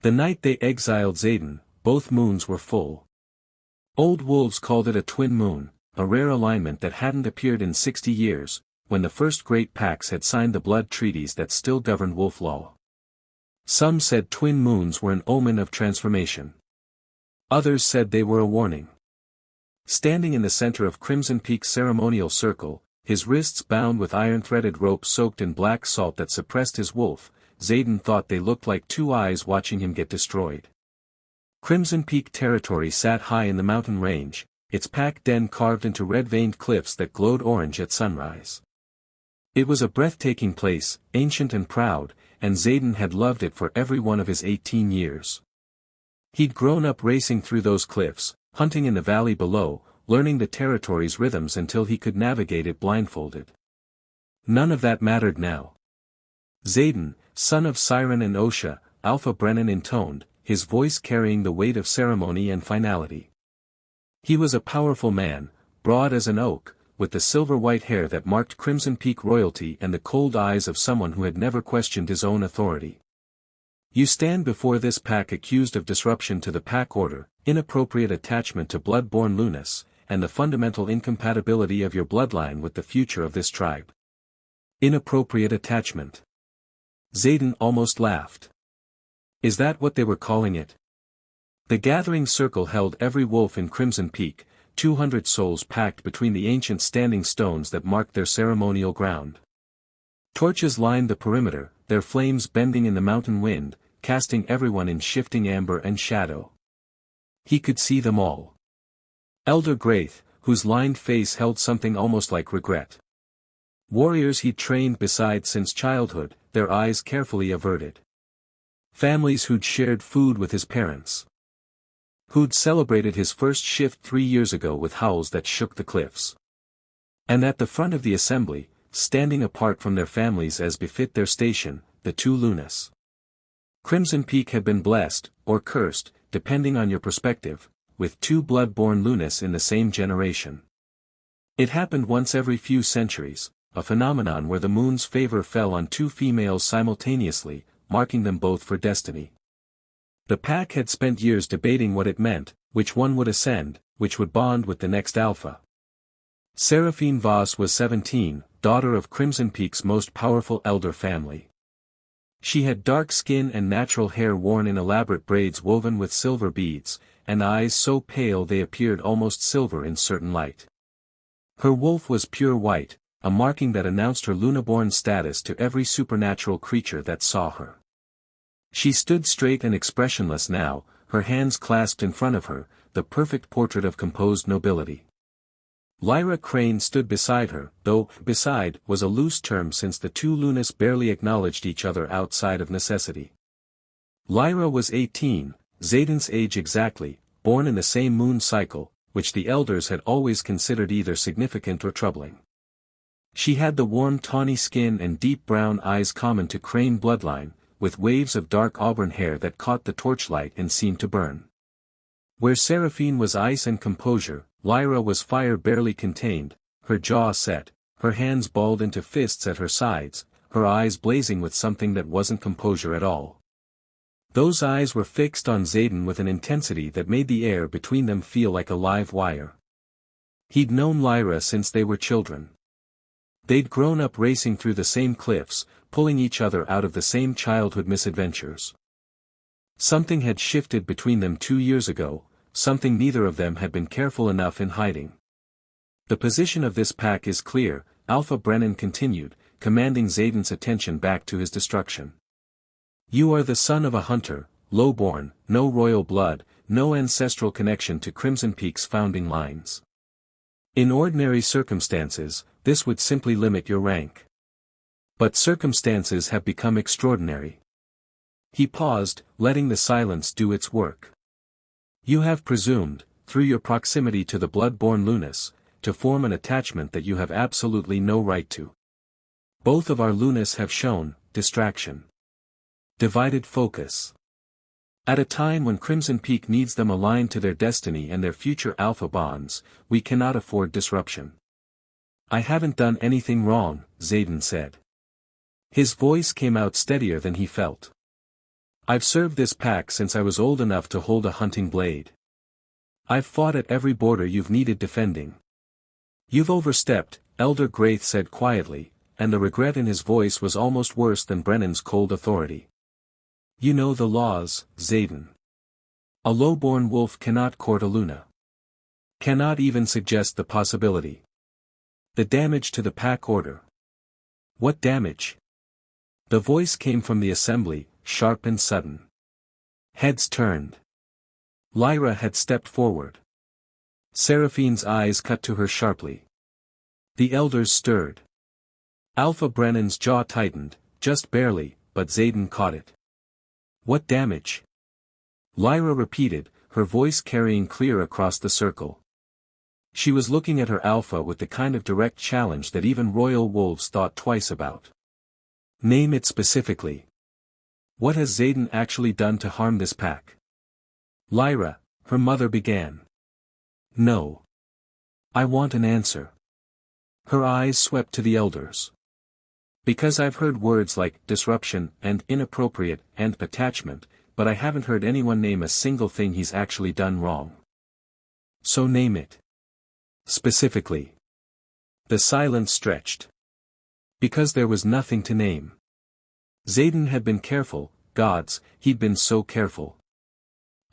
The night they exiled Xaden, both moons were full. Old wolves called it a twin moon, a rare alignment that hadn't appeared in 60 years, when the first great packs had signed the blood treaties that still governed wolf law. Some said twin moons were an omen of transformation. Others said they were a warning. Standing in the center of Crimson Peak's ceremonial circle, his wrists bound with iron-threaded rope soaked in black salt that suppressed his wolf, Xaden thought they looked like two eyes watching him get destroyed. Crimson Peak territory sat high in the mountain range, its pack den carved into red-veined cliffs that glowed orange at sunrise. It was a breathtaking place, ancient and proud, and Xaden had loved it for every one of his 18 years. He'd grown up racing through those cliffs, hunting in the valley below, learning the territory's rhythms until he could navigate it blindfolded. None of that mattered now. Xaden, son of Siren and Osha, Alpha Brennan intoned, his voice carrying the weight of ceremony and finality. He was a powerful man, broad as an oak, with the silver-white hair that marked Crimson Peak royalty and the cold eyes of someone who had never questioned his own authority. You stand before this pack accused of disruption to the pack order, inappropriate attachment to blood-born Lunas, and the fundamental incompatibility of your bloodline with the future of this tribe. Inappropriate attachment. Xaden almost laughed. Is that what they were calling it? The gathering circle held every wolf in Crimson Peak, 200 souls packed between the ancient standing stones that marked their ceremonial ground. Torches lined the perimeter, their flames bending in the mountain wind, casting everyone in shifting amber and shadow. He could see them all. Elder Graith, whose lined face held something almost like regret. Warriors he'd trained beside since childhood, their eyes carefully averted. Families who'd shared food with his parents. Who'd celebrated his first shift 3 years ago with howls that shook the cliffs. And at the front of the assembly, standing apart from their families as befit their station, the two Lunas. Crimson Peak had been blessed, or cursed, depending on your perspective, with two blood-born Lunas in the same generation. It happened once every few centuries, a phenomenon where the moon's favor fell on two females simultaneously, marking them both for destiny. The pack had spent years debating what it meant, which one would ascend, which would bond with the next alpha. Seraphine Voss was 17, daughter of Crimson Peak's most powerful elder family. She had dark skin and natural hair worn in elaborate braids woven with silver beads, and eyes so pale they appeared almost silver in certain light. Her wolf was pure white, a marking that announced her Lunaborn status to every supernatural creature that saw her. She stood straight and expressionless now, her hands clasped in front of her, the perfect portrait of composed nobility. Lyra Crane stood beside her, though beside was a loose term since the two Lunas barely acknowledged each other outside of necessity. Lyra was 18, Xaden's age exactly, born in the same moon cycle, which the elders had always considered either significant or troubling. She had the warm tawny skin and deep brown eyes common to Crane bloodline, with waves of dark auburn hair that caught the torchlight and seemed to burn. Where Seraphine was ice and composure, Lyra was fire barely contained, her jaw set, her hands balled into fists at her sides, her eyes blazing with something that wasn't composure at all. Those eyes were fixed on Xaden with an intensity that made the air between them feel like a live wire. He'd known Lyra since they were children. They'd grown up racing through the same cliffs, pulling each other out of the same childhood misadventures. Something had shifted between them 2 years ago, something neither of them had been careful enough in hiding. The position of this pack is clear, Alpha Brennan continued, commanding Xaden's attention back to his destruction. You are the son of a hunter, low-born, no royal blood, no ancestral connection to Crimson Peak's founding lines. In ordinary circumstances, this would simply limit your rank. But circumstances have become extraordinary. He paused, letting the silence do its work. You have presumed, through your proximity to the blood-born Lunas, to form an attachment that you have absolutely no right to. Both of our Lunas have shown distraction. Divided focus. At a time when Crimson Peak needs them aligned to their destiny and their future alpha bonds, we cannot afford disruption. I haven't done anything wrong, Xaden said. His voice came out steadier than he felt. I've served this pack since I was old enough to hold a hunting blade. I've fought at every border you've needed defending. You've overstepped, Elder Graith said quietly, and the regret in his voice was almost worse than Brennan's cold authority. You know the laws, Xaden. A low-born wolf cannot court a Luna. Cannot even suggest the possibility. The damage to the pack order. What damage? The voice came from the assembly, sharp and sudden. Heads turned. Lyra had stepped forward. Seraphine's eyes cut to her sharply. The elders stirred. Alpha Brennan's jaw tightened, just barely, but Xaden caught it. What damage? Lyra repeated, her voice carrying clear across the circle. She was looking at her alpha with the kind of direct challenge that even royal wolves thought twice about. Name it specifically. What has Xaden actually done to harm this pack? Lyra, her mother began. No. I want an answer. Her eyes swept to the elders. Because I've heard words like disruption and inappropriate and attachment, but I haven't heard anyone name a single thing he's actually done wrong. So name it. Specifically. The silence stretched. Because there was nothing to name. Xaden had been careful, gods, he'd been so careful.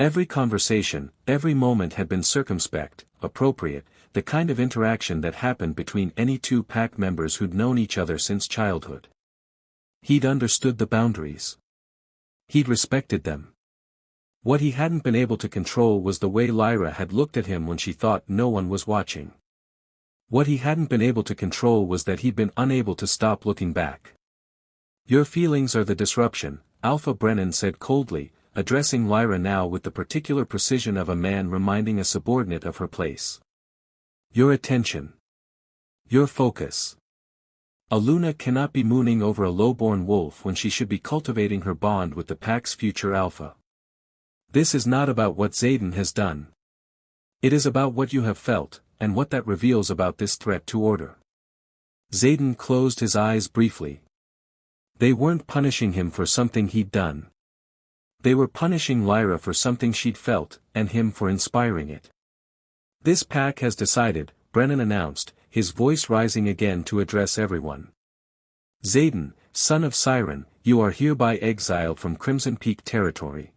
Every conversation, every moment had been circumspect, appropriate, the kind of interaction that happened between any two pack members who'd known each other since childhood. He'd understood the boundaries. He'd respected them. What he hadn't been able to control was the way Lyra had looked at him when she thought no one was watching. What he hadn't been able to control was that he'd been unable to stop looking back. Your feelings are the disruption, Alpha Brennan said coldly, addressing Lyra now with the particular precision of a man reminding a subordinate of her place. Your attention. Your focus. A Luna cannot be mooning over a low-born wolf when she should be cultivating her bond with the pack's future alpha. This is not about what Xaden has done. It is about what you have felt, and what that reveals about this threat to order. Xaden closed his eyes briefly. They weren't punishing him for something he'd done. They were punishing Lyra for something she'd felt, and him for inspiring it. This pack has decided, Brennan announced, his voice rising again to address everyone. Xaden, son of Siren, you are hereby exiled from Crimson Peak territory.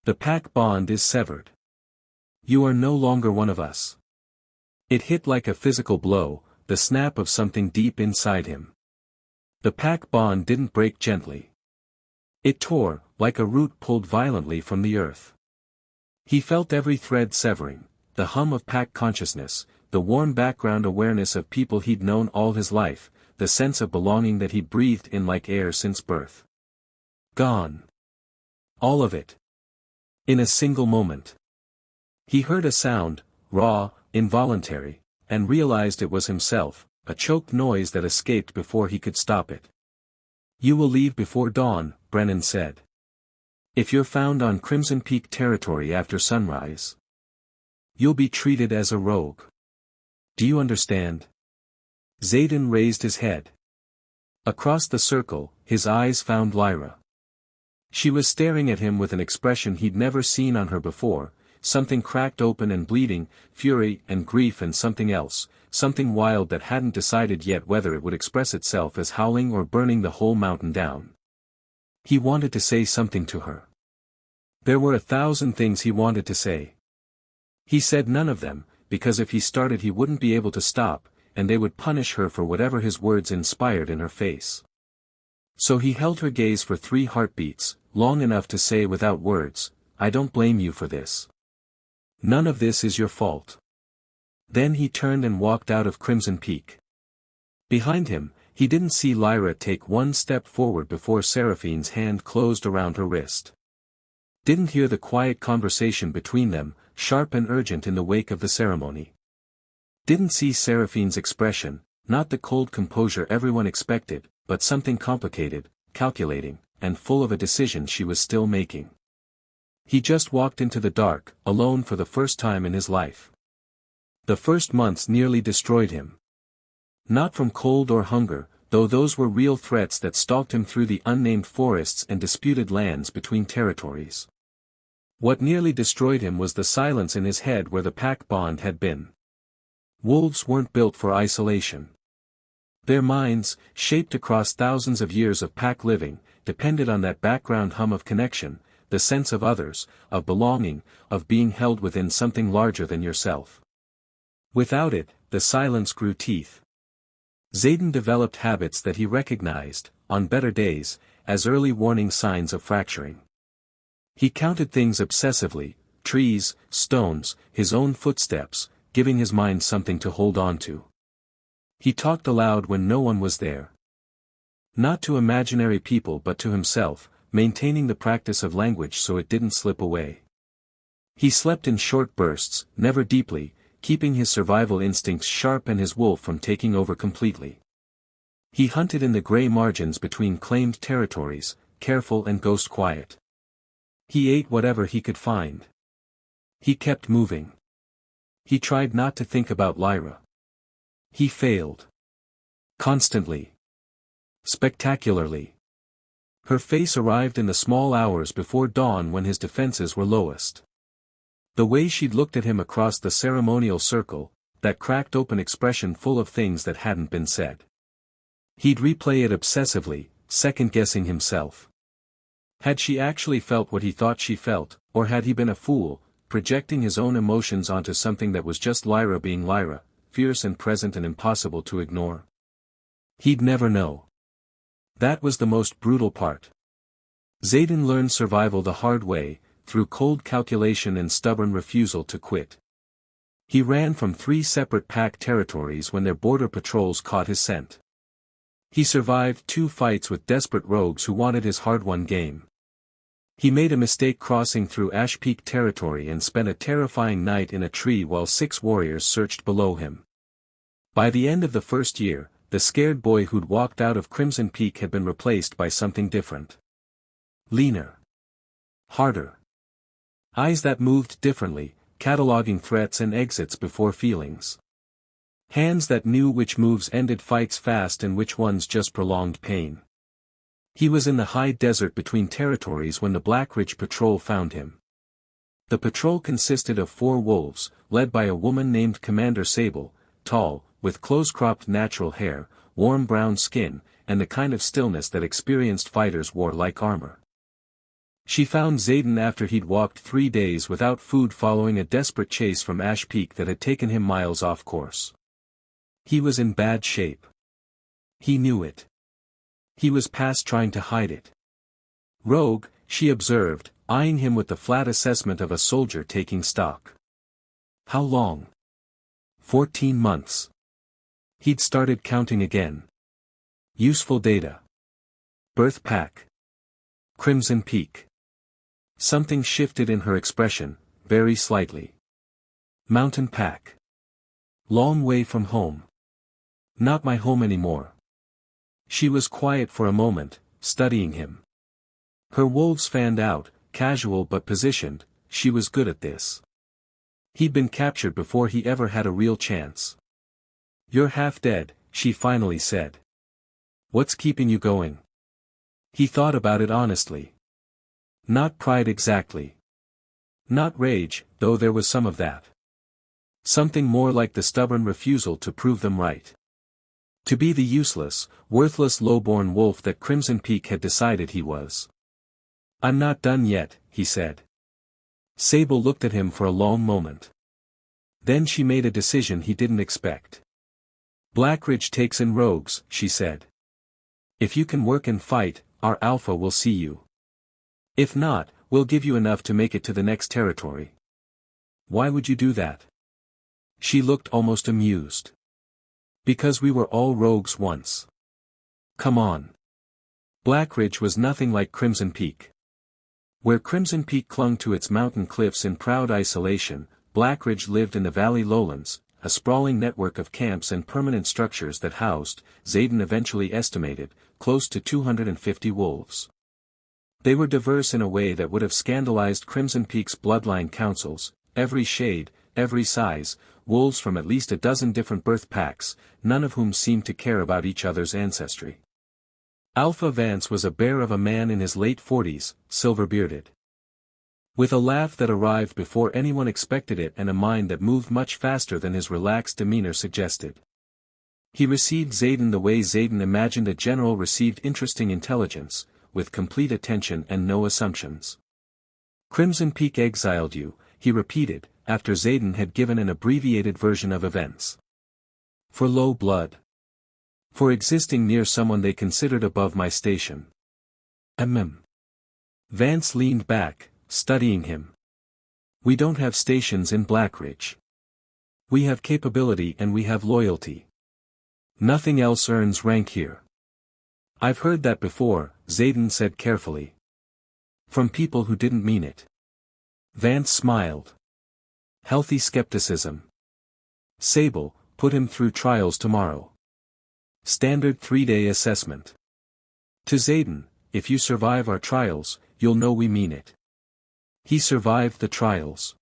The pack bond is severed. You are no longer one of us. It hit like a physical blow, the snap of something deep inside him. The pack bond didn't break gently. It tore, like a root pulled violently from the earth. He felt every thread severing, the hum of pack consciousness, the warm background awareness of people he'd known all his life, the sense of belonging that he'd breathed in like air since birth. Gone. All of it. In a single moment. He heard a sound, raw, involuntary, and realized it was himself, a choked noise that escaped before he could stop it. You will leave before dawn, Brennan said. If you're found on Crimson Peak territory after sunrise, you'll be treated as a rogue. Do you understand? Xaden raised his head. Across the circle, his eyes found Lyra. She was staring at him with an expression he'd never seen on her before, something cracked open and bleeding, fury and grief and something else, something wild that hadn't decided yet whether it would express itself as howling or burning the whole mountain down. He wanted to say something to her. There were 1,000 things he wanted to say. He said none of them, because if he started he wouldn't be able to stop, and they would punish her for whatever his words inspired in her face. So he held her gaze for 3 heartbeats, long enough to say without words, I don't blame you for this. None of this is your fault. Then he turned and walked out of Crimson Peak. Behind him, he didn't see Lyra take one step forward before Seraphine's hand closed around her wrist. Didn't hear the quiet conversation between them, sharp and urgent in the wake of the ceremony. Didn't see Seraphine's expression, not the cold composure everyone expected, but something complicated, calculating, and full of a decision she was still making. He just walked into the dark, alone for the first time in his life. The first months nearly destroyed him. Not from cold or hunger, though those were real threats that stalked him through the unnamed forests and disputed lands between territories. What nearly destroyed him was the silence in his head where the pack bond had been. Wolves weren't built for isolation. Their minds, shaped across thousands of years of pack living, depended on that background hum of connection, the sense of others, of belonging, of being held within something larger than yourself. Without it, the silence grew teeth. Xaden developed habits that he recognized, on better days, as early warning signs of fracturing. He counted things obsessively, trees, stones, his own footsteps, giving his mind something to hold on to. He talked aloud when no one was there. Not to imaginary people but to himself, maintaining the practice of language so it didn't slip away. He slept in short bursts, never deeply, keeping his survival instincts sharp and his wolf from taking over completely. He hunted in the gray margins between claimed territories, careful and ghost quiet. He ate whatever he could find. He kept moving. He tried not to think about Lyra. He failed. Constantly. Spectacularly. Her face arrived in the small hours before dawn when his defenses were lowest. The way she'd looked at him across the ceremonial circle, that cracked open expression full of things that hadn't been said. He'd replay it obsessively, second-guessing himself. Had she actually felt what he thought she felt, or had he been a fool, projecting his own emotions onto something that was just Lyra being Lyra, fierce and present and impossible to ignore? He'd never know. That was the most brutal part. Xaden learned survival the hard way, through cold calculation and stubborn refusal to quit. He ran from 3 separate pack territories when their border patrols caught his scent. He survived 2 fights with desperate rogues who wanted his hard-won game. He made a mistake crossing through Ash Peak territory and spent a terrifying night in a tree while 6 warriors searched below him. By the end of the first year, the scared boy who'd walked out of Crimson Peak had been replaced by something different. Leaner. Harder. Eyes that moved differently, cataloging threats and exits before feelings. Hands that knew which moves ended fights fast and which ones just prolonged pain. He was in the high desert between territories when the Black Ridge Patrol found him. The patrol consisted of 4 wolves, led by a woman named Commander Sable, tall, with close-cropped natural hair, warm brown skin, and the kind of stillness that experienced fighters wore like armor. She found Xaden after he'd walked 3 days without food following a desperate chase from Ash Peak that had taken him miles off course. He was in bad shape. He knew it. He was past trying to hide it. Rogue, she observed, eyeing him with the flat assessment of a soldier taking stock. How long? 14 months. He'd started counting again. Useful data. Birth pack. Crimson Peak. Something shifted in her expression, very slightly. Mountain pack. Long way from home. Not my home anymore. She was quiet for a moment, studying him. Her wolves fanned out, casual but positioned, she was good at this. He'd been captured before he ever had a real chance. You're half dead, she finally said. What's keeping you going? He thought about it honestly. Not pride exactly. Not rage, though there was some of that. Something more like the stubborn refusal to prove them right. To be the useless, worthless lowborn wolf that Crimson Peak had decided he was. I'm not done yet, he said. Sable looked at him for a long moment. Then she made a decision he didn't expect. Blackridge takes in rogues, she said. If you can work and fight, our alpha will see you. If not, we'll give you enough to make it to the next territory. Why would you do that? She looked almost amused. Because we were all rogues once. Come on. Blackridge was nothing like Crimson Peak. Where Crimson Peak clung to its mountain cliffs in proud isolation, Blackridge lived in the valley lowlands, a sprawling network of camps and permanent structures that housed, Xaden eventually estimated, close to 250 wolves. They were diverse in a way that would have scandalized Crimson Peak's bloodline councils, every shade, every size, wolves from at least a dozen different birth packs, none of whom seemed to care about each other's ancestry. Alpha Vance was a bear of a man in his late 40s, silver-bearded. With a laugh that arrived before anyone expected it and a mind that moved much faster than his relaxed demeanor suggested. He received Xaden the way Xaden imagined a general received interesting intelligence, with complete attention and no assumptions. Crimson Peak exiled you, he repeated, after Xaden had given an abbreviated version of events. For low blood. For existing near someone they considered above my station. Vance leaned back, studying him. We don't have stations in Blackridge. We have capability and we have loyalty. Nothing else earns rank here. I've heard that before, Xaden said carefully. From people who didn't mean it. Vance smiled. Healthy skepticism. Sable, put him through trials tomorrow. Standard 3-day assessment. To Xaden, if you survive our trials, you'll know we mean it. He survived the trials.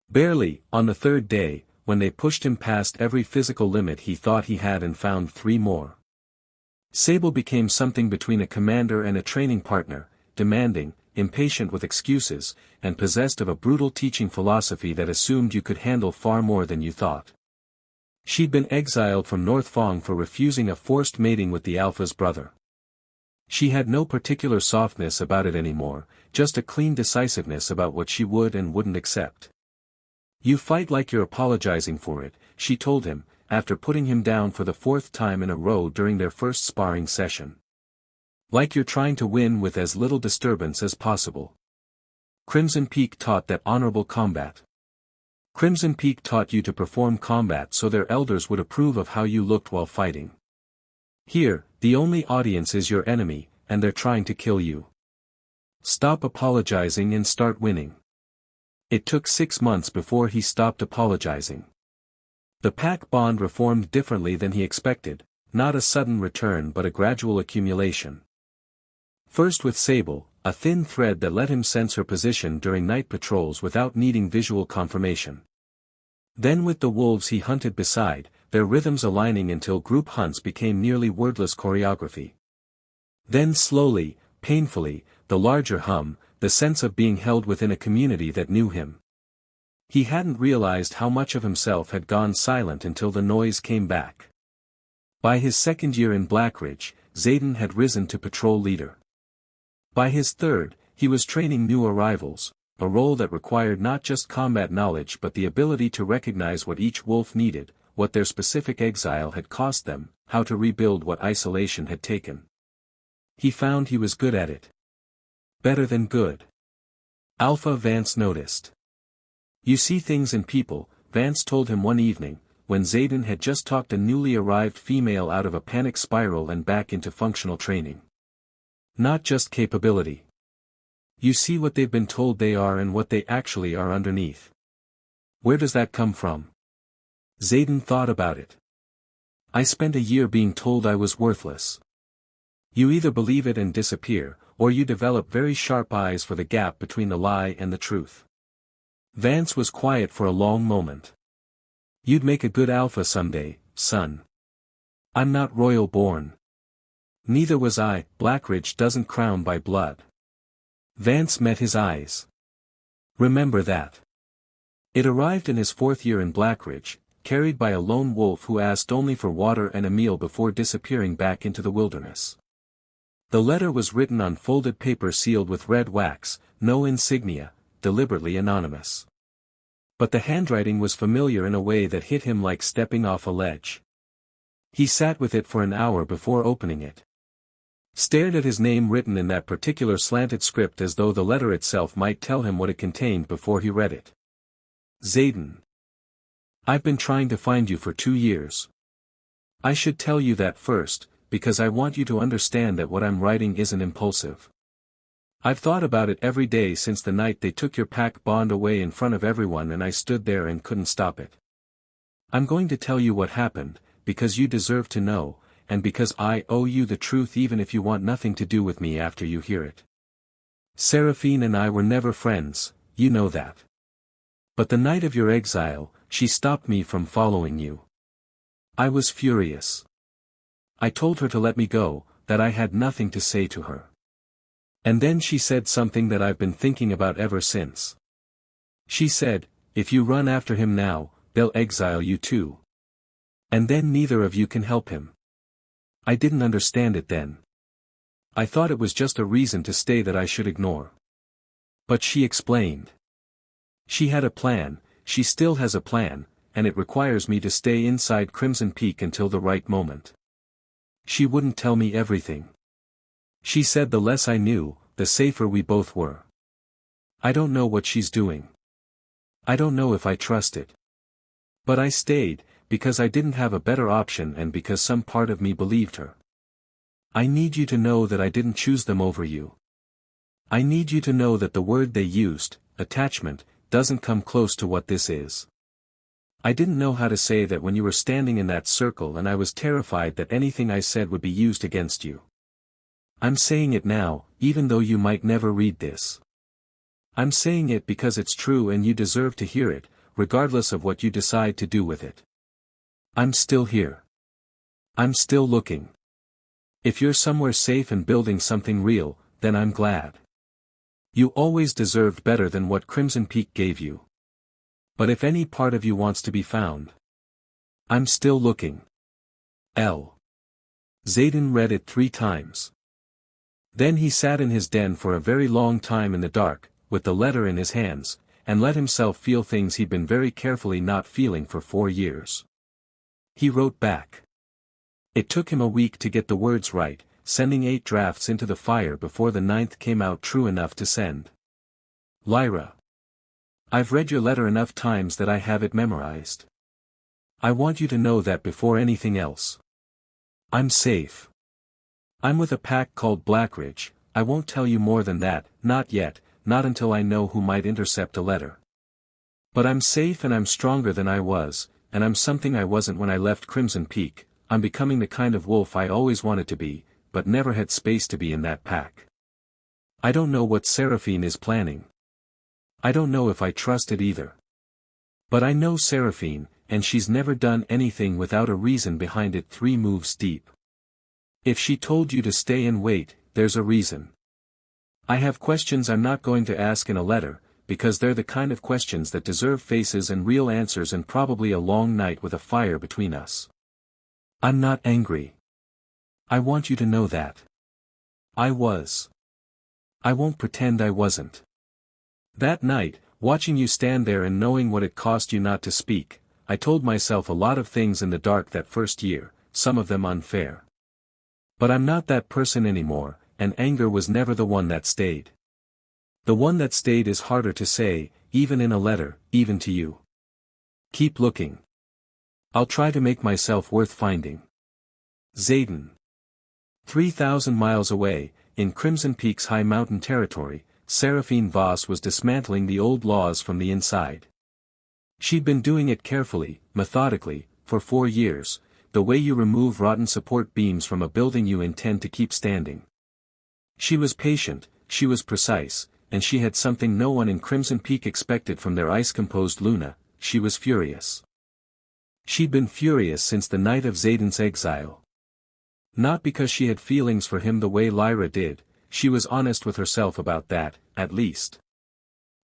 Barely, on the third day, when they pushed him past every physical limit he thought he had and found 3 more. Sable became something between a commander and a training partner, demanding, impatient with excuses, and possessed of a brutal teaching philosophy that assumed you could handle far more than you thought. She'd been exiled from North Fong for refusing a forced mating with the Alpha's brother. She had no particular softness about it anymore, just a clean decisiveness about what she would and wouldn't accept. You fight like you're apologizing for it, she told him, after putting him down for the 4th time in a row during their first sparring session. Like you're trying to win with as little disturbance as possible. Crimson Peak taught that honorable combat. Crimson Peak taught you to perform combat so their elders would approve of how you looked while fighting. Here, the only audience is your enemy, and they're trying to kill you. Stop apologizing and start winning. It took 6 months before he stopped apologizing. The pack bond reformed differently than he expected, not a sudden return but a gradual accumulation. First with Sable, a thin thread that let him sense her position during night patrols without needing visual confirmation. Then with the wolves he hunted beside, their rhythms aligning until group hunts became nearly wordless choreography. Then slowly, painfully, the larger hum, the sense of being held within a community that knew him. He hadn't realized how much of himself had gone silent until the noise came back. By his 2nd year in Blackridge, Xaden had risen to patrol leader. By his 3rd, he was training new arrivals, a role that required not just combat knowledge but the ability to recognize what each wolf needed, what their specific exile had cost them, how to rebuild what isolation had taken. He found he was good at it. Better than good. Alpha Vance noticed. You see things in people, Vance told him one evening, when Xaden had just talked a newly arrived female out of a panic spiral and back into functional training. Not just capability. You see what they've been told they are and what they actually are underneath. Where does that come from? Xaden thought about it. I spent a year being told I was worthless. You either believe it and disappear, or you develop very sharp eyes for the gap between the lie and the truth. Vance was quiet for a long moment. You'd make a good alpha someday, son. I'm not royal born. Neither was I. Blackridge doesn't crown by blood. Vance met his eyes. Remember that. It arrived in his 4th year in Blackridge, carried by a lone wolf who asked only for water and a meal before disappearing back into the wilderness. The letter was written on folded paper sealed with red wax, no insignia, deliberately anonymous. But the handwriting was familiar in a way that hit him like stepping off a ledge. He sat with it for an hour before opening it. Stared at his name written in that particular slanted script as though the letter itself might tell him what it contained before he read it. Xaden. I've been trying to find you for 2 years. I should tell you that first, because I want you to understand that what I'm writing isn't impulsive. I've thought about it every day since the night they took your pack bond away in front of everyone and I stood there and couldn't stop it. I'm going to tell you what happened, because you deserve to know, and because I owe you the truth even if you want nothing to do with me after you hear it. Seraphine and I were never friends, you know that. But the night of your exile, she stopped me from following you. I was furious. I told her to let me go, that I had nothing to say to her. And then she said something that I've been thinking about ever since. She said, if you run after him now, they'll exile you too. And then neither of you can help him. I didn't understand it then. I thought it was just a reason to stay that I should ignore. But she explained. She had a plan, she still has a plan, and it requires me to stay inside Crimson Peak until the right moment. She wouldn't tell me everything. She said the less I knew, the safer we both were. I don't know what she's doing. I don't know if I trust it. But I stayed, because I didn't have a better option and because some part of me believed her. I need you to know that I didn't choose them over you. I need you to know that the word they used, attachment, doesn't come close to what this is. I didn't know how to say that when you were standing in that circle, and I was terrified that anything I said would be used against you. I'm saying it now, even though you might never read this. I'm saying it because it's true and you deserve to hear it, regardless of what you decide to do with it. I'm still here. I'm still looking. If you're somewhere safe and building something real, then I'm glad. You always deserved better than what Crimson Peak gave you. But if any part of you wants to be found, I'm still looking. L. Xaden read it 3 times. Then he sat in his den for a very long time in the dark, with the letter in his hands, and let himself feel things he'd been very carefully not feeling for 4 years. He wrote back. It took him a week to get the words right, sending 8 drafts into the fire before the 9th came out true enough to send. Lyra. I've read your letter enough times that I have it memorized. I want you to know that before anything else. I'm safe. I'm with a pack called Blackridge. I won't tell you more than that, not yet, not until I know who might intercept a letter. But I'm safe and I'm stronger than I was, and I'm something I wasn't when I left Crimson Peak. I'm becoming the kind of wolf I always wanted to be, but never had space to be in that pack. I don't know what Seraphine is planning. I don't know if I trust it either. But I know Seraphine, and she's never done anything without a reason behind it 3 moves deep. If she told you to stay and wait, there's a reason. I have questions I'm not going to ask in a letter, because they're the kind of questions that deserve faces and real answers and probably a long night with a fire between us. I'm not angry. I want you to know that. I was. I won't pretend I wasn't. That night, watching you stand there and knowing what it cost you not to speak, I told myself a lot of things in the dark that first year, some of them unfair. But I'm not that person anymore, and anger was never the one that stayed. The one that stayed is harder to say, even in a letter, even to you. Keep looking. I'll try to make myself worth finding. Xaden. 3,000 miles away, in Crimson Peak's high mountain territory, Seraphine Voss was dismantling the old laws from the inside. She'd been doing it carefully, methodically, for 4 years, the way you remove rotten support beams from a building you intend to keep standing. She was patient, she was precise, and she had something no one in Crimson Peak expected from their ice-composed Luna: she was furious. She'd been furious since the night of Xaden's exile. Not because she had feelings for him the way Lyra did, she was honest with herself about that, at least.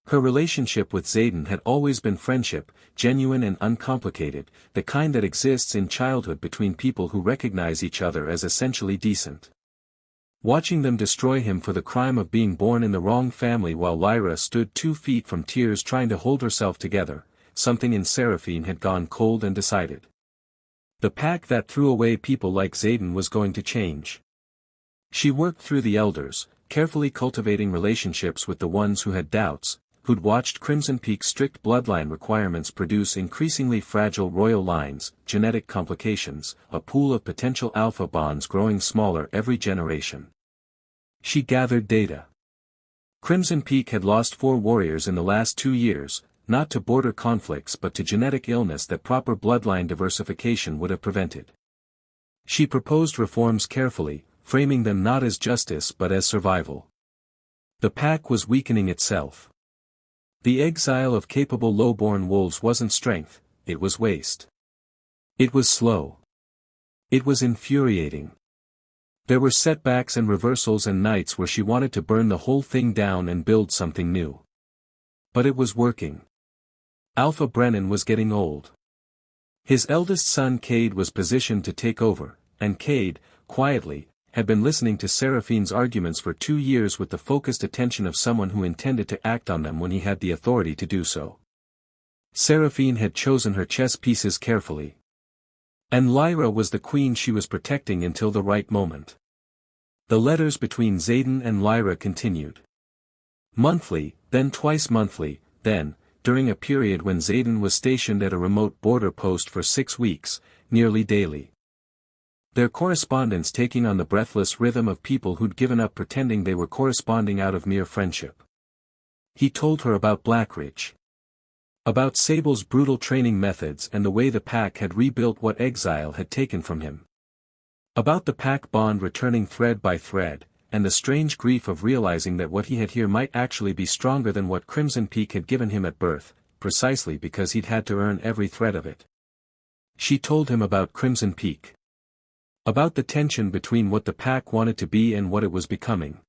Her relationship with Xaden had always been friendship, genuine and uncomplicated, the kind that exists in childhood between people who recognize each other as essentially decent. Watching them destroy him for the crime of being born in the wrong family while Lyra stood 2 feet from tears trying to hold herself together, something in Seraphine had gone cold and decided. The pack that threw away people like Xaden was going to change. She worked through the elders, carefully cultivating relationships with the ones who had doubts, who'd watched Crimson Peak's strict bloodline requirements produce increasingly fragile royal lines, genetic complications, a pool of potential alpha bonds growing smaller every generation. She gathered data. Crimson Peak had lost 4 warriors in the last 2 years, not to border conflicts but to genetic illness that proper bloodline diversification would have prevented. She proposed reforms carefully, framing them not as justice but as survival. The pack was weakening itself. The exile of capable low-born wolves wasn't strength, it was waste. It was slow. It was infuriating. There were setbacks and reversals and nights where she wanted to burn the whole thing down and build something new. But it was working. Alpha Brennan was getting old. His eldest son Cade was positioned to take over, and Cade, quietly, had been listening to Seraphine's arguments for 2 years with the focused attention of someone who intended to act on them when he had the authority to do so. Seraphine had chosen her chess pieces carefully. And Lyra was the queen she was protecting until the right moment. The letters between Xaden and Lyra continued. Monthly, then twice monthly, then, during a period when Xaden was stationed at a remote border post for 6 weeks, nearly daily. Their correspondence taking on the breathless rhythm of people who'd given up pretending they were corresponding out of mere friendship. He told her about Blackridge. About Sable's brutal training methods and the way the pack had rebuilt what Exile had taken from him. About the pack bond returning thread by thread, and the strange grief of realizing that what he had here might actually be stronger than what Crimson Peak had given him at birth, precisely because he'd had to earn every thread of it. She told him about Crimson Peak. About the tension between what the pack wanted to be and what it was becoming.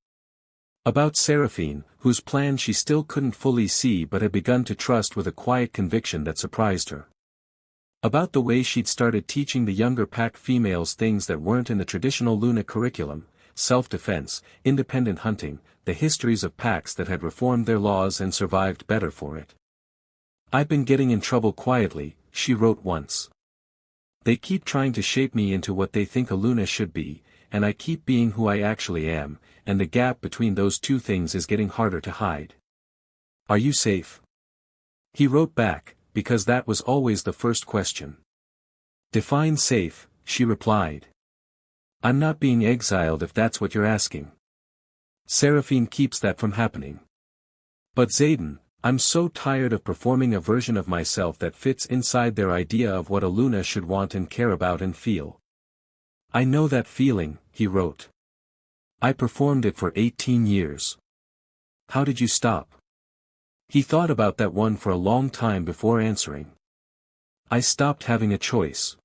About Seraphine, whose plan she still couldn't fully see but had begun to trust with a quiet conviction that surprised her. About the way she'd started teaching the younger pack females things that weren't in the traditional Luna curriculum, self-defense, independent hunting, the histories of packs that had reformed their laws and survived better for it. "I've been getting in trouble quietly," she wrote once. "They keep trying to shape me into what they think a Luna should be, and I keep being who I actually am, and the gap between those two things is getting harder to hide. Are you safe?" He wrote back, because that was always the first question. "Define safe," she replied. "I'm not being exiled if that's what you're asking. Seraphine keeps that from happening. But Xaden, I'm so tired of performing a version of myself that fits inside their idea of what a Luna should want and care about and feel. I know that feeling," he wrote. "I performed it for 18 years. How did you stop?" He thought about that one for a long time before answering. "I stopped having a choice.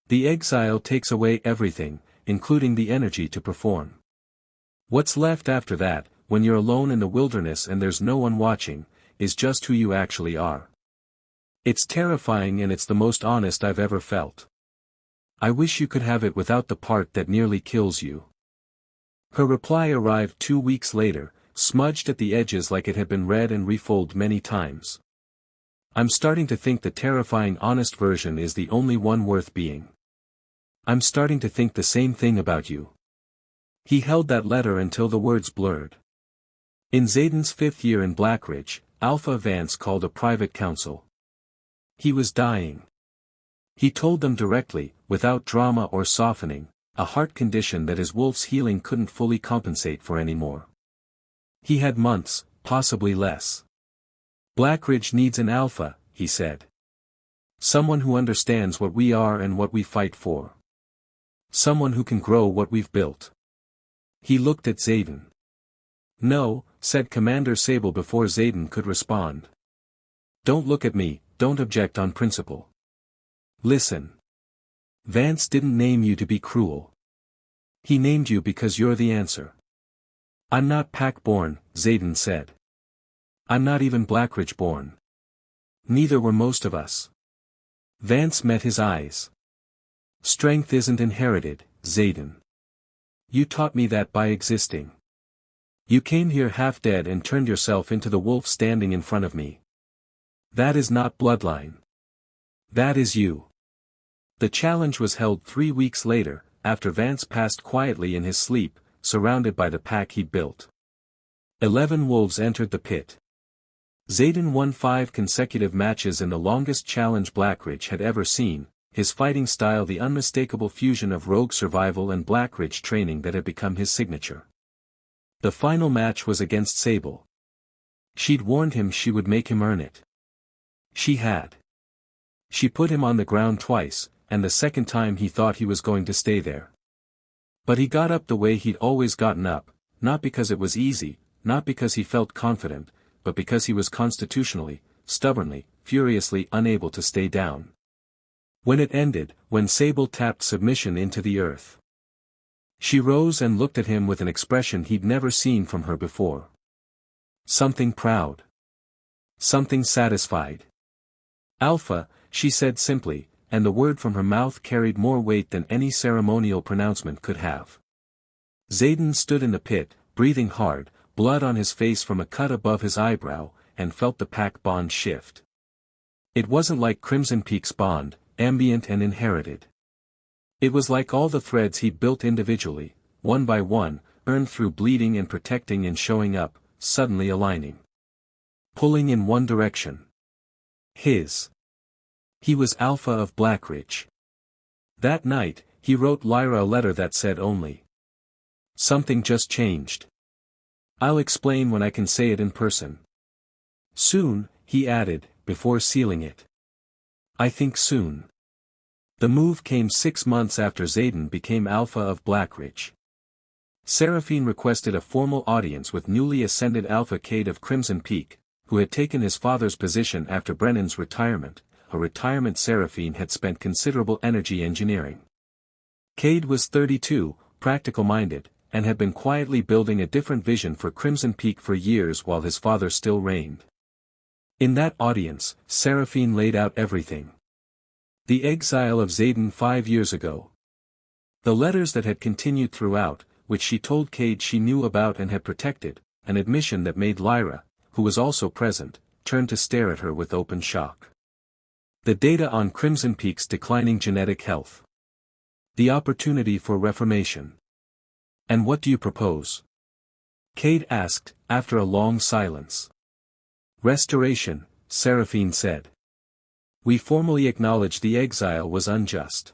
The exile takes away everything, including the energy to perform. What's left after that, when you're alone in the wilderness and there's no one watching, is just who you actually are. It's terrifying and it's the most honest I've ever felt. I wish you could have it without the part that nearly kills you." Her reply arrived 2 weeks later, smudged at the edges like it had been read and refolded many times. "I'm starting to think the terrifying honest version is the only one worth being. I'm starting to think the same thing about you." He held that letter until the words blurred. In Xaden's 5th year in Blackridge, Alpha Vance called a private council. He was dying. He told them directly, without drama or softening, a heart condition that his wolf's healing couldn't fully compensate for anymore. He had months, possibly less. "Blackridge needs an alpha," he said. "Someone who understands what we are and what we fight for. Someone who can grow what we've built." He looked at Xaden. "No," said Commander Sable before Xaden could respond. "Don't look at me, don't object on principle. Listen. Vance didn't name you to be cruel. He named you because you're the answer." "I'm not pack-born," Xaden said. "I'm not even Blackridge-born. Neither were most of us." Vance met his eyes. "Strength isn't inherited, Xaden. You taught me that by existing. You came here half-dead and turned yourself into the wolf standing in front of me. That is not bloodline. That is you." The challenge was held 3 weeks later, after Vance passed quietly in his sleep, surrounded by the pack he'd built. 11 wolves entered the pit. Xaden won 5 consecutive matches in the longest challenge Blackridge had ever seen, his fighting style the unmistakable fusion of rogue survival and Blackridge training that had become his signature. The final match was against Sable. She'd warned him she would make him earn it. She had. She put him on the ground twice, and the second time he thought he was going to stay there. But he got up the way he'd always gotten up, not because it was easy, not because he felt confident, but because he was constitutionally, stubbornly, furiously unable to stay down. When it ended, when Sable tapped submission into the earth. She rose and looked at him with an expression he'd never seen from her before. Something proud. Something satisfied. Alpha, she said simply, and the word from her mouth carried more weight than any ceremonial pronouncement could have. Xaden stood in the pit, breathing hard, blood on his face from a cut above his eyebrow, and felt the pack bond shift. It wasn't like Crimson Peak's bond, ambient and inherited. It was like all the threads he'd built individually, one by one, earned through bleeding and protecting and showing up, suddenly aligning. Pulling in one direction. His. He was Alpha of Blackridge. That night, he wrote Lyra a letter that said only. Something just changed. I'll explain when I can say it in person. Soon, he added, before sealing it. I think soon. The move came 6 months after Xaden became Alpha of Blackridge. Seraphine requested a formal audience with newly ascended Alpha Cade of Crimson Peak, who had taken his father's position after Brennan's retirement, a retirement Seraphine had spent considerable energy engineering. Cade was 32, practical-minded, and had been quietly building a different vision for Crimson Peak for years while his father still reigned. In that audience, Seraphine laid out everything. The exile of Xaden 5 years ago. The letters that had continued throughout, which she told Cade she knew about and had protected, an admission that made Lyra, who was also present, turn to stare at her with open shock. The data on Crimson Peak's declining genetic health. The opportunity for reformation. And what do you propose? Cade asked, after a long silence. Restoration, Seraphine said. We formally acknowledge the exile was unjust.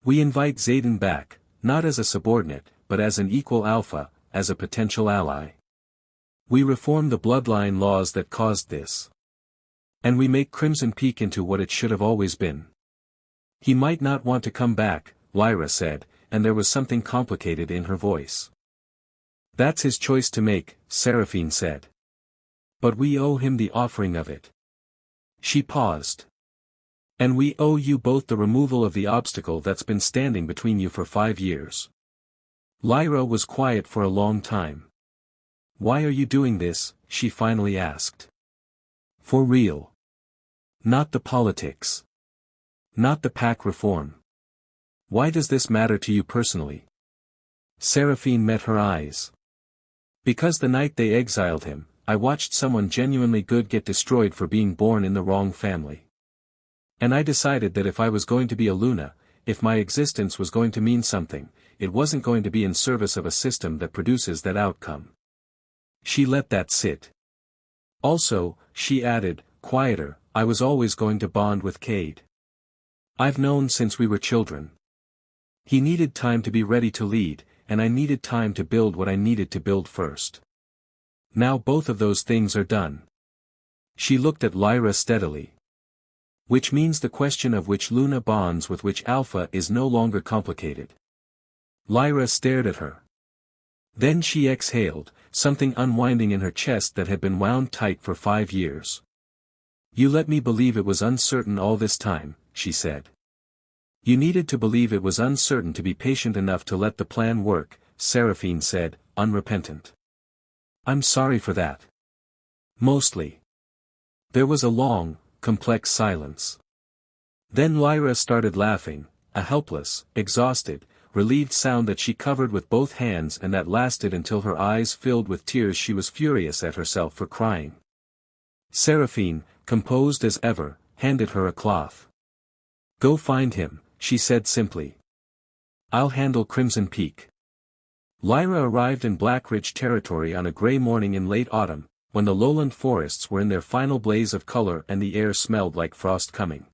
We invite Xaden back, not as a subordinate, but as an equal Alpha, as a potential ally. We reform the bloodline laws that caused this. And we make Crimson Peak into what it should have always been. He might not want to come back, Lyra said, and there was something complicated in her voice. That's his choice to make, Seraphine said. But we owe him the offering of it. She paused. And we owe you both the removal of the obstacle that's been standing between you for 5 years. Lyra was quiet for a long time. Why are you doing this? She finally asked. For real. Not the politics. Not the pack reform. Why does this matter to you personally? Seraphine met her eyes. Because the night they exiled him, I watched someone genuinely good get destroyed for being born in the wrong family. And I decided that if I was going to be a Luna, if my existence was going to mean something, it wasn't going to be in service of a system that produces that outcome. She let that sit. Also, she added, quieter, I was always going to bond with Cade. I've known since we were children. He needed time to be ready to lead, and I needed time to build what I needed to build first. Now both of those things are done. She looked at Lyra steadily. Which means the question of which Luna bonds with which Alpha is no longer complicated. Lyra stared at her. Then she exhaled, something unwinding in her chest that had been wound tight for 5 years. You let me believe it was uncertain all this time, she said. You needed to believe it was uncertain to be patient enough to let the plan work, Seraphine said, unrepentant. I'm sorry for that. Mostly. There was a long, complex silence. Then Lyra started laughing, a helpless, exhausted, relieved sound that she covered with both hands and that lasted until her eyes filled with tears. She was furious at herself for crying. Seraphine, composed as ever, handed her a cloth. Go find him, she said simply. I'll handle Crimson Peak. Lyra arrived in Blackridge territory on a gray morning in late autumn, when the lowland forests were in their final blaze of color and the air smelled like frost coming.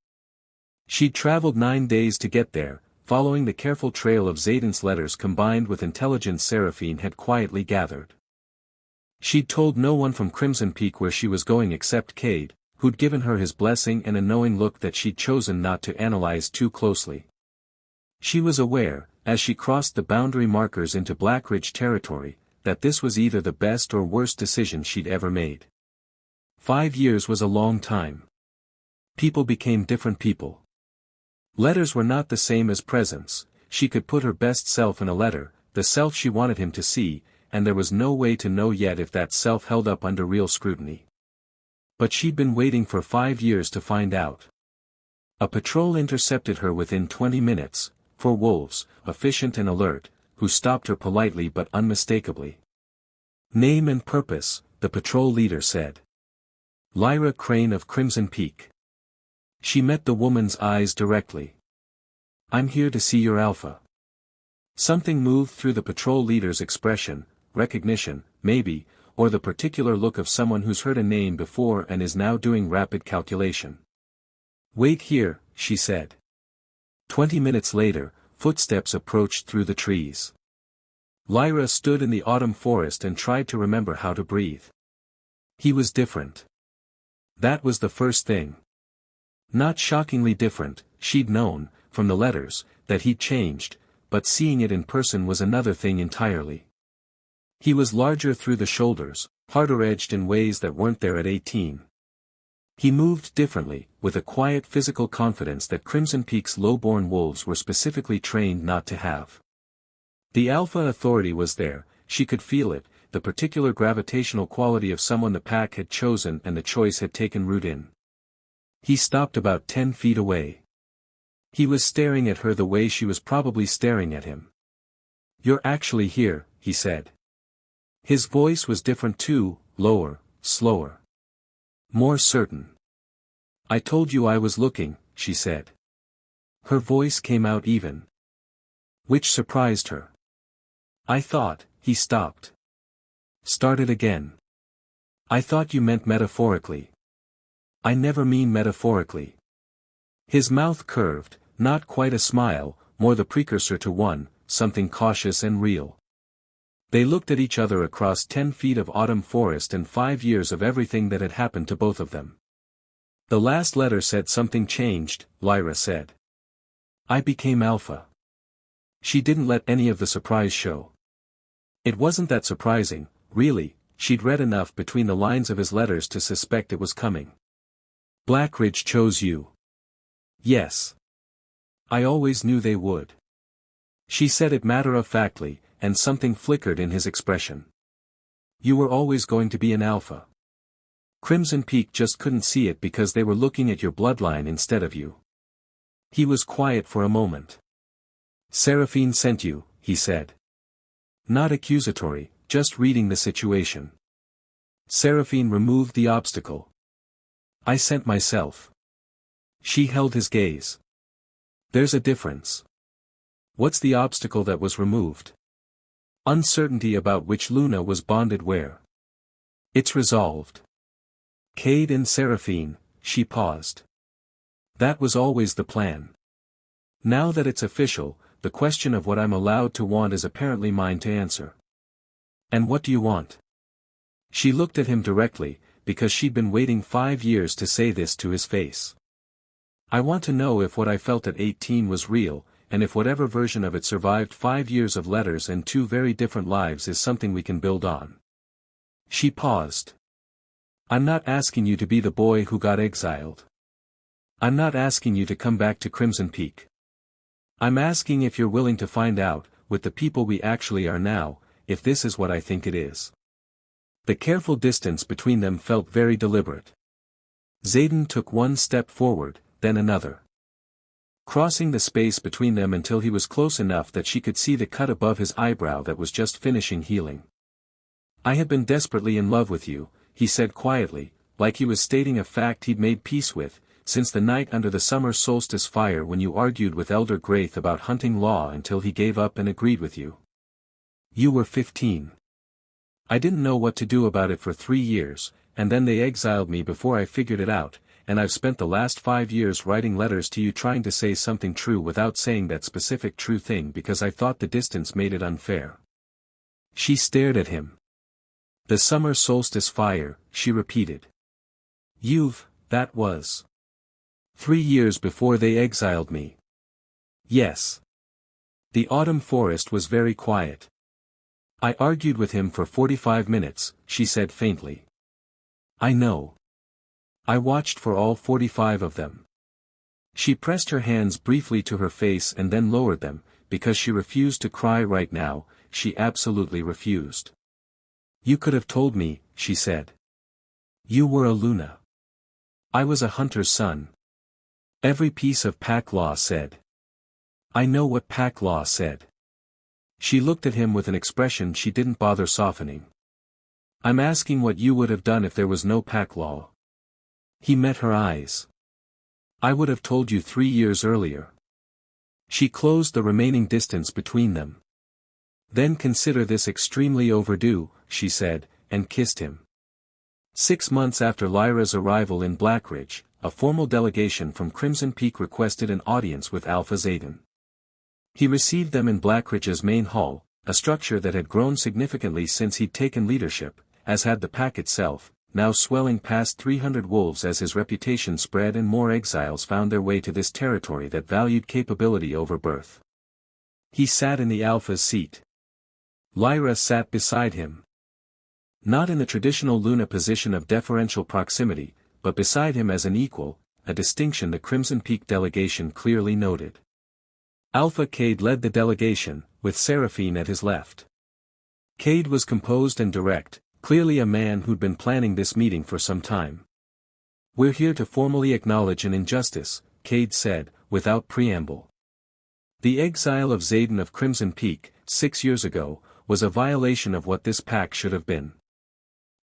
She'd traveled 9 days to get there, following the careful trail of Xaden's letters combined with intelligence Seraphine had quietly gathered. She'd told no one from Crimson Peak where she was going except Cade, who'd given her his blessing and a knowing look that she'd chosen not to analyze too closely. She was aware, as she crossed the boundary markers into Blackridge territory, that this was either the best or worst decision she'd ever made. 5 years was a long time. People became different people. Letters were not the same as presents. She could put her best self in a letter, the self she wanted him to see, and there was no way to know yet if that self held up under real scrutiny. But she'd been waiting for 5 years to find out. A patrol intercepted her within 20 minutes, 4 wolves, efficient and alert, who stopped her politely but unmistakably. "Name and purpose," the patrol leader said. "Lyra Crane of Crimson Peak." She met the woman's eyes directly. "I'm here to see your alpha." Something moved through the patrol leader's expression, recognition, maybe, or the particular look of someone who's heard a name before and is now doing rapid calculation. "Wait here," she said. 20 minutes later, footsteps approached through the trees. Lyra stood in the autumn forest and tried to remember how to breathe. He was different. That was the first thing. Not shockingly different, she'd known, from the letters, that he'd changed, but seeing it in person was another thing entirely. He was larger through the shoulders, harder-edged in ways that weren't there at 18. He moved differently, with a quiet physical confidence that Crimson Peak's low-born wolves were specifically trained not to have. The alpha authority was there, she could feel it, the particular gravitational quality of someone the pack had chosen and the choice had taken root in. He stopped about 10 feet away. He was staring at her the way she was probably staring at him. "You're actually here," he said. His voice was different too, lower, slower. More certain. "I told you I was looking," she said. Her voice came out even. Which surprised her. "I thought," he stopped. Started again. "I thought you meant metaphorically." "I never mean metaphorically." His mouth curved, not quite a smile, more the precursor to one, something cautious and real. They looked at each other across 10 feet of autumn forest and 5 years of everything that had happened to both of them. "The last letter said something changed," Lyra said. "I became alpha." She didn't let any of the surprise show. It wasn't that surprising, really, she'd read enough between the lines of his letters to suspect it was coming. "Blackridge chose you." "Yes. I always knew they would." She said it matter-of-factly, and something flickered in his expression. "You were always going to be an alpha. Crimson Peak just couldn't see it because they were looking at your bloodline instead of you." He was quiet for a moment. "Seraphine sent you," he said. Not accusatory, just reading the situation. Seraphine removed the obstacle. "I sent myself." She held his gaze. "There's a difference. What's the obstacle that was removed?" "Uncertainty about which Luna was bonded where." "It's resolved." "Cade and Seraphine," she paused. "That was always the plan. Now that it's official, the question of what I'm allowed to want is apparently mine to answer." "And what do you want?" She looked at him directly, because she'd been waiting 5 years to say this to his face. "I want to know if what I felt at 18 was real, and if whatever version of it survived 5 years of letters and 2 very different lives is something we can build on." She paused. "I'm not asking you to be the boy who got exiled. I'm not asking you to come back to Crimson Peak. I'm asking if you're willing to find out, with the people we actually are now, if this is what I think it is." The careful distance between them felt very deliberate. Xaden took one step forward, then another. Crossing the space between them until he was close enough that she could see the cut above his eyebrow that was just finishing healing. "I have been desperately in love with you," he said quietly, like he was stating a fact he'd made peace with, "since the night under the summer solstice fire when you argued with Elder Graith about hunting law until he gave up and agreed with you. You were 15. I didn't know what to do about it for 3 years, and then they exiled me before I figured it out, and I've spent the last 5 years writing letters to you trying to say something true without saying that specific true thing because I thought the distance made it unfair." She stared at him. "The summer solstice fire," she repeated. That was 3 years before they exiled me." "Yes." The autumn forest was very quiet. "I argued with him for 45 minutes, she said faintly. "I know. I watched for all 45 of them. She pressed her hands briefly to her face and then lowered them, because she refused to cry right now, she absolutely refused. You could have told me, she said. You were a Luna. I was a hunter's son. Every piece of pack law said. I know what pack law said. She looked at him with an expression she didn't bother softening. I'm asking what you would have done if there was no pack law. He met her eyes. I would have told you 3 years earlier. She closed the remaining distance between them. Then consider this extremely overdue, she said, and kissed him. 6 months after Lyra's arrival in Blackridge, a formal delegation from Crimson Peak requested an audience with Alpha Zayden. He received them in Blackridge's main hall, a structure that had grown significantly since he'd taken leadership, as had the pack itself, now swelling past 300 wolves as his reputation spread and more exiles found their way to this territory that valued capability over birth. He sat in the Alpha's seat. Lyra sat beside him. Not in the traditional Luna position of deferential proximity, but beside him as an equal, a distinction the Crimson Peak delegation clearly noted. Alpha Cade led the delegation, with Seraphine at his left. Cade was composed and direct, clearly a man who'd been planning this meeting for some time. We're here to formally acknowledge an injustice, Cade said, without preamble. The exile of Zayden of Crimson Peak, 6 years ago, was a violation of what this pack should have been.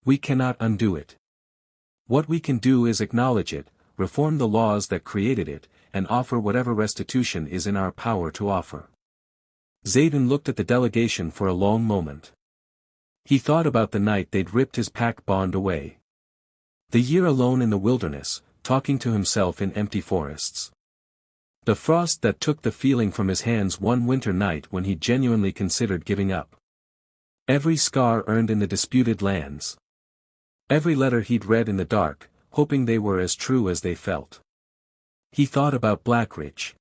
We cannot undo it. What we can do is acknowledge it, reform the laws that created it, and offer whatever restitution is in our power to offer. Zayden looked at the delegation for a long moment. He thought about the night they'd ripped his pack bond away. The year alone in the wilderness, talking to himself in empty forests. The frost that took the feeling from his hands one winter night when he genuinely considered giving up. Every scar earned in the disputed lands. Every letter he'd read in the dark, hoping they were as true as they felt. He thought about Blackridge.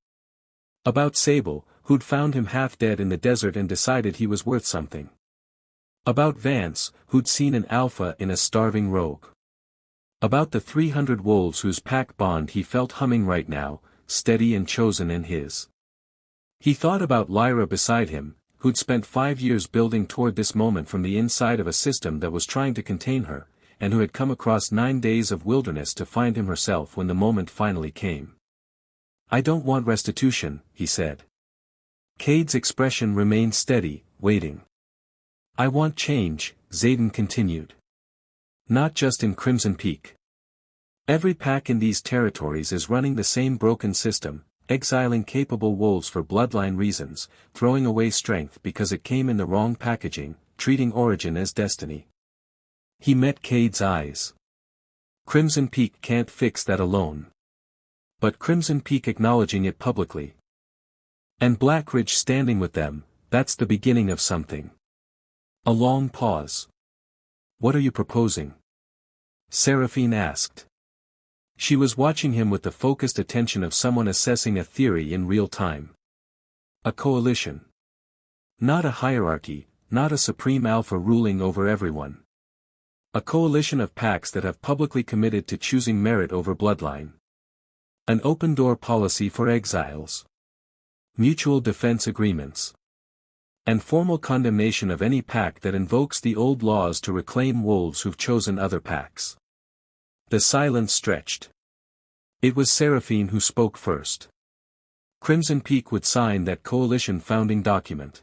About Sable, who'd found him half dead in the desert and decided he was worth something. About Vance, who'd seen an alpha in a starving rogue. About the 300 wolves whose pack bond he felt humming right now, steady and chosen in his. He thought about Lyra beside him, who'd spent 5 years building toward this moment from the inside of a system that was trying to contain her, and who had come across 9 days of wilderness to find him herself when the moment finally came. I don't want restitution, he said. Cade's expression remained steady, waiting. I want change, Zayden continued. Not just in Crimson Peak. Every pack in these territories is running the same broken system, exiling capable wolves for bloodline reasons, throwing away strength because it came in the wrong packaging, treating origin as destiny. He met Cade's eyes. Crimson Peak can't fix that alone. But Crimson Peak acknowledging it publicly. And Blackridge standing with them, that's the beginning of something. A long pause. What are you proposing? Seraphine asked. She was watching him with the focused attention of someone assessing a theory in real time. A coalition. Not a hierarchy, not a supreme alpha ruling over everyone. A coalition of packs that have publicly committed to choosing merit over bloodline. An open-door policy for exiles. Mutual defense agreements. And formal condemnation of any pack that invokes the old laws to reclaim wolves who've chosen other packs. The silence stretched. It was Seraphine who spoke first. Crimson Peak would sign that coalition founding document.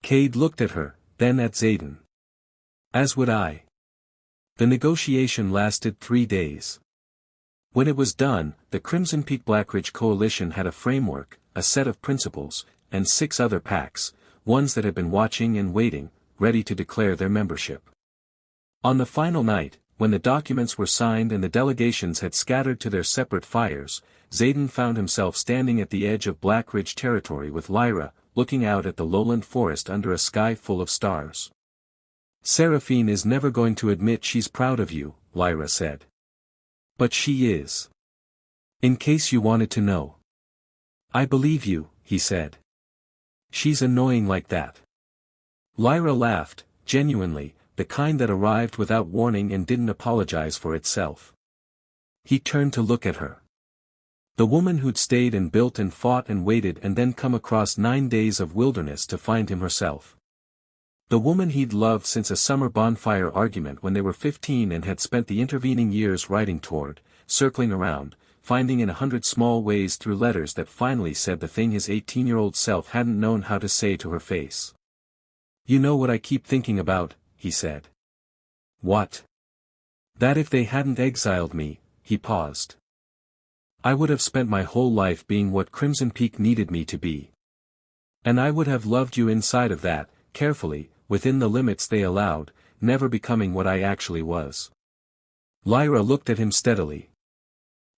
Cade looked at her, then at Zayden. As would I. The negotiation lasted 3 days. When it was done, the Crimson Peak Blackridge coalition had a framework, a set of principles, and 6 other packs, ones that had been watching and waiting, ready to declare their membership. On the final night, when the documents were signed and the delegations had scattered to their separate fires, Zayden found himself standing at the edge of Blackridge territory with Lyra, looking out at the lowland forest under a sky full of stars. Seraphine is never going to admit she's proud of you, Lyra said. But she is. In case you wanted to know. I believe you, he said. She's annoying like that. Lyra laughed, genuinely, the kind that arrived without warning and didn't apologize for itself. He turned to look at her. The woman who'd stayed and built and fought and waited and then come across 9 days of wilderness to find him herself. The woman he'd loved since a summer bonfire argument when they were 15 and had spent the intervening years riding toward, circling around, finding in 100 small ways through letters that finally said the thing his 18-year-old self hadn't known how to say to her face. "You know what I keep thinking about," he said. "What?" "That if they hadn't exiled me," he paused, "I would have spent my whole life being what Crimson Peak needed me to be. And I would have loved you inside of that, carefully, within the limits they allowed, never becoming what I actually was." Lyra looked at him steadily.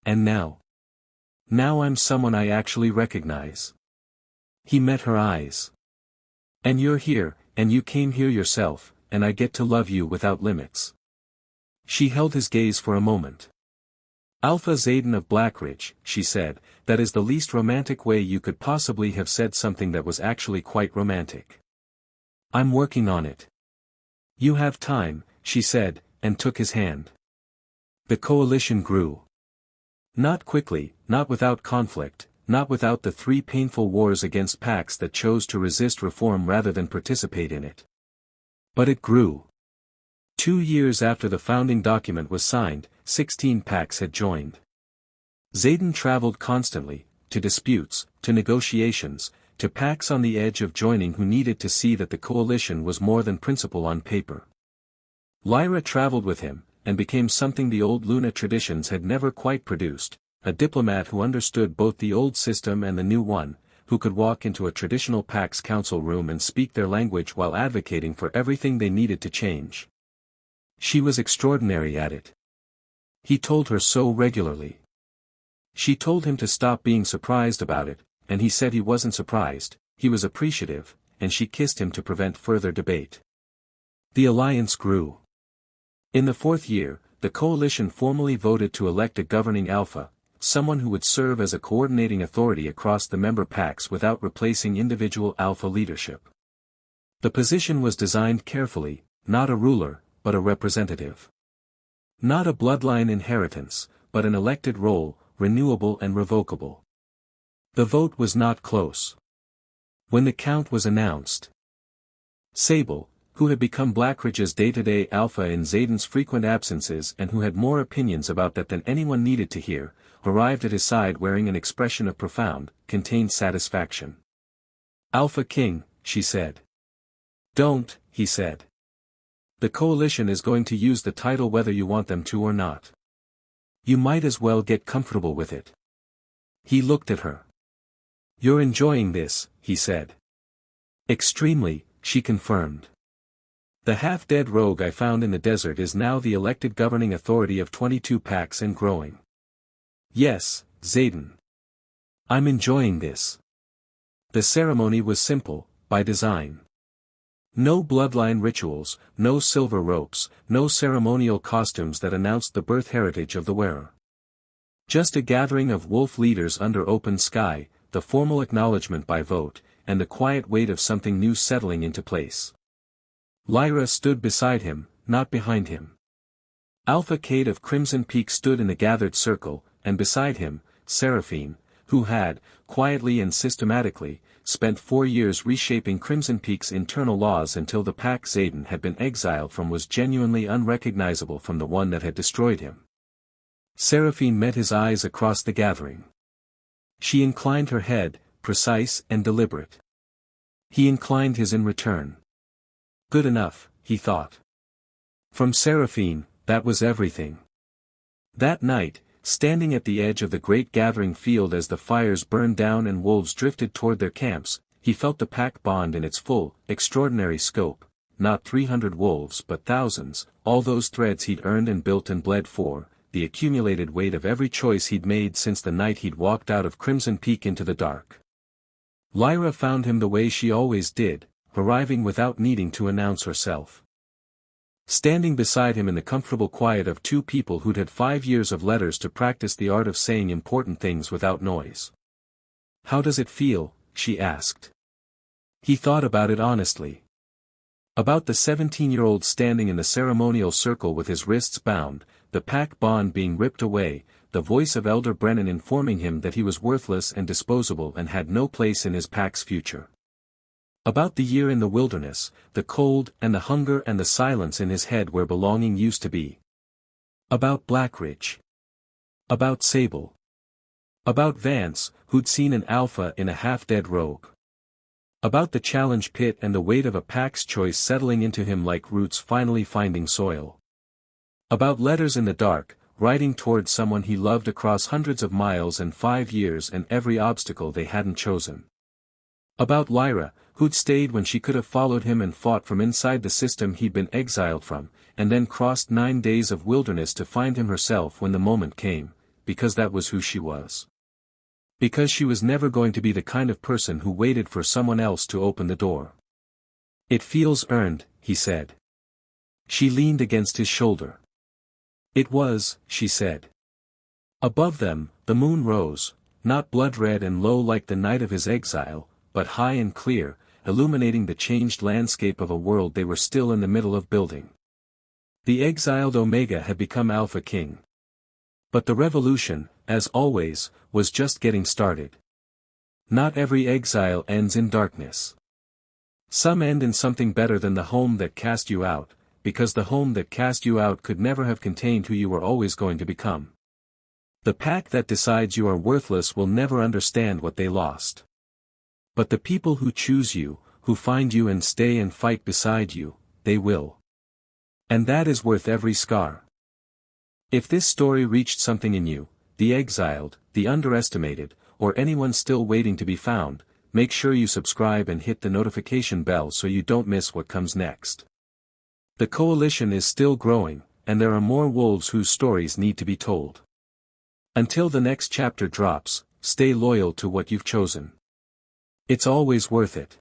"And now? Now I'm someone I actually recognize." He met her eyes. "And you're here, and you came here yourself, and I get to love you without limits." She held his gaze for a moment. "Alpha Zayden of Blackridge," she said, "that is the least romantic way you could possibly have said something that was actually quite romantic." "I'm working on it." "You have time," she said, and took his hand. The coalition grew. Not quickly, not without conflict, not without the 3 painful wars against pacts that chose to resist reform rather than participate in it. But it grew. 2 years after the founding document was signed, 16 pacts had joined. Zayden traveled constantly, to disputes, to negotiations, to pacts on the edge of joining who needed to see that the coalition was more than principle on paper. Lyra traveled with him, and became something the old Luna traditions had never quite produced, a diplomat who understood both the old system and the new one, who could walk into a traditional pact's council room and speak their language while advocating for everything they needed to change. She was extraordinary at it. He told her so regularly. She told him to stop being surprised about it, and he said he wasn't surprised, he was appreciative, and she kissed him to prevent further debate. The alliance grew. In the 4th year, the coalition formally voted to elect a governing alpha, someone who would serve as a coordinating authority across the member pacts without replacing individual alpha leadership. The position was designed carefully, not a ruler, but a representative. Not a bloodline inheritance, but an elected role, renewable and revocable. The vote was not close. When the count was announced, Sable, who had become Blackridge's day-to-day alpha in Zayden's frequent absences and who had more opinions about that than anyone needed to hear, arrived at his side wearing an expression of profound, contained satisfaction. "Alpha King," she said. "Don't," he said. "The coalition is going to use the title whether you want them to or not. You might as well get comfortable with it." He looked at her. "You're enjoying this," he said. "Extremely," she confirmed. "The half-dead rogue I found in the desert is now the elected governing authority of 22 pacts and growing." "Yes, Zayden. I'm enjoying this." The ceremony was simple, by design. No bloodline rituals, no silver ropes, no ceremonial costumes that announced the birth heritage of the wearer. Just a gathering of wolf leaders under open sky, the formal acknowledgement by vote, and the quiet weight of something new settling into place. Lyra stood beside him, not behind him. Alpha Kate of Crimson Peak stood in the gathered circle, and beside him, Seraphine, who had, quietly and systematically, spent 4 years reshaping Crimson Peak's internal laws until the pack Zayden had been exiled from was genuinely unrecognizable from the one that had destroyed him. Seraphine met his eyes across the gathering. She inclined her head, precise and deliberate. He inclined his in return. Good enough, he thought. From Seraphine, that was everything. That night, standing at the edge of the great gathering field as the fires burned down and wolves drifted toward their camps, he felt the pack bond in its full, extraordinary scope, not 300 wolves but thousands, all those threads he'd earned and built and bled for, the accumulated weight of every choice he'd made since the night he'd walked out of Crimson Peak into the dark. Lyra found him the way she always did, arriving without needing to announce herself. Standing beside him in the comfortable quiet of 2 people who'd had 5 years of letters to practice the art of saying important things without noise. "How does it feel?" she asked. He thought about it honestly. About the 17-year-old standing in the ceremonial circle with his wrists bound, the pack bond being ripped away, the voice of Elder Brennan informing him that he was worthless and disposable and had no place in his pack's future. About the year in the wilderness, the cold and the hunger and the silence in his head where belonging used to be. About Blackridge. About Sable. About Vance, who'd seen an alpha in a half-dead rogue. About the challenge pit and the weight of a pack's choice settling into him like roots finally finding soil. About letters in the dark, writing towards someone he loved across hundreds of miles and 5 years and every obstacle they hadn't chosen. About Lyra, who'd stayed when she could have followed him and fought from inside the system he'd been exiled from, and then crossed 9 days of wilderness to find him herself when the moment came, because that was who she was. Because she was never going to be the kind of person who waited for someone else to open the door. "It feels earned," he said. She leaned against his shoulder. "It was," she said. Above them, the moon rose, not blood-red and low like the night of his exile, but high and clear, illuminating the changed landscape of a world they were still in the middle of building. The exiled Omega had become Alpha King. But the revolution, as always, was just getting started. Not every exile ends in darkness. Some end in something better than the home that cast you out, because the home that cast you out could never have contained who you were always going to become. The pack that decides you are worthless will never understand what they lost. But the people who choose you, who find you and stay and fight beside you, they will. And that is worth every scar. If this story reached something in you, the exiled, the underestimated, or anyone still waiting to be found, make sure you subscribe and hit the notification bell so you don't miss what comes next. The coalition is still growing, and there are more wolves whose stories need to be told. Until the next chapter drops, stay loyal to what you've chosen. It's always worth it.